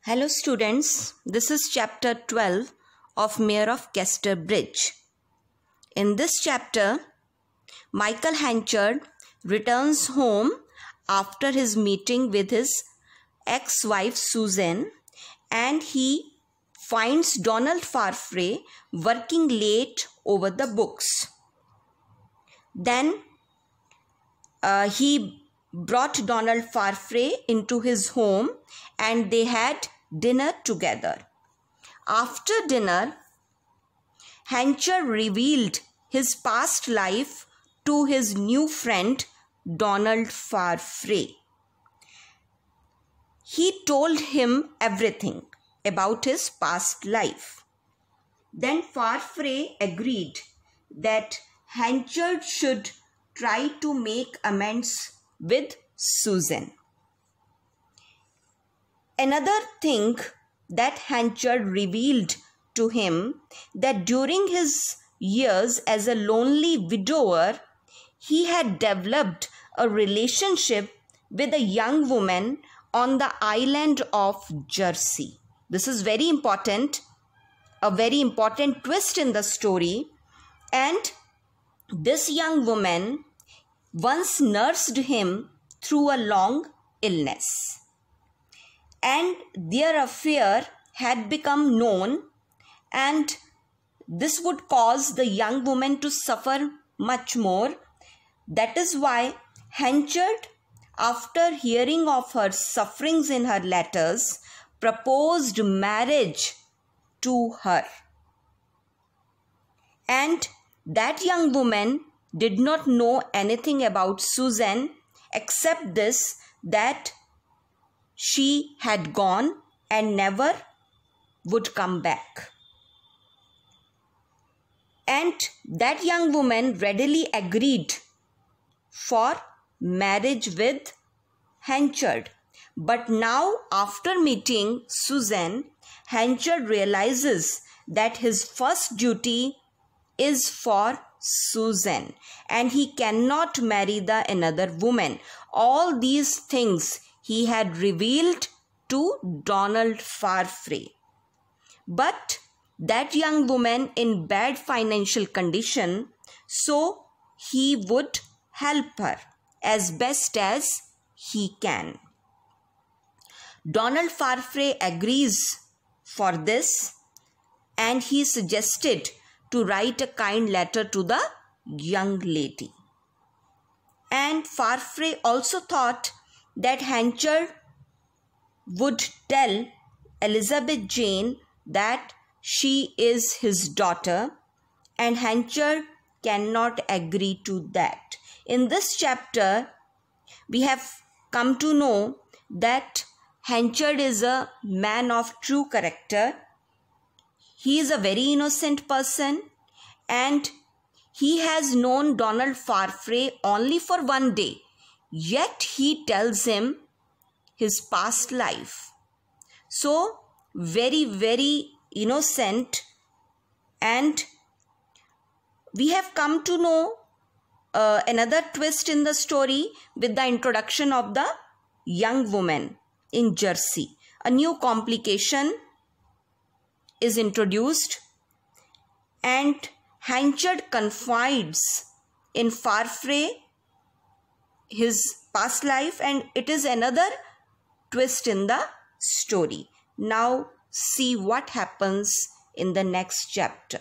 Hello students, this is chapter 12 of Mayor of Casterbridge. In this chapter, Michael Henchard returns home after his meeting with his ex-wife Susan, and he finds Donald Farfrae working late over the books. Then he brought Donald Farfrae into his home and they had dinner together. After dinner, Henchard revealed his past life to his new friend Donald Farfrae. He told him everything about his past life. Then Farfrae agreed that Henchard should try to make amends with Susan. Another thing that Henchard revealed to him, that during his years as a lonely widower, he had developed a relationship with a young woman on the island of Jersey. This is very important, a very important twist in the story. And this young woman once nursed him through a long illness. And their affair had become known, and this would cause the young woman to suffer much more. That is why Henchard, after hearing of her sufferings in her letters, proposed marriage to her. And that young woman did not know anything about Susan except this, that she had gone and never would come back. And that young woman readily agreed for marriage with Henchard. But now, after meeting Susan, Henchard realizes that his first duty is for Susan and he cannot marry another woman. All these things he had revealed to Donald Farfrae. But that young woman in bad financial condition, so he would help her as best as he can. Donald Farfrae agrees for this, and he suggested to write a kind letter to the young lady. And Farfrae also thought that Henchard would tell Elizabeth Jane that she is his daughter, and Henchard cannot agree to that. In this chapter, we have come to know that Henchard is a man of true character. He is a very innocent person, and he has known Donald Farfrae only for one day. Yet he tells him his past life. So very, very innocent. And we have come to know another twist in the story with the introduction of the young woman in Jersey. A new complication is introduced, and Henchard confides in Farfrae his past life, and it is another twist in the story. Now see what happens in the next chapter.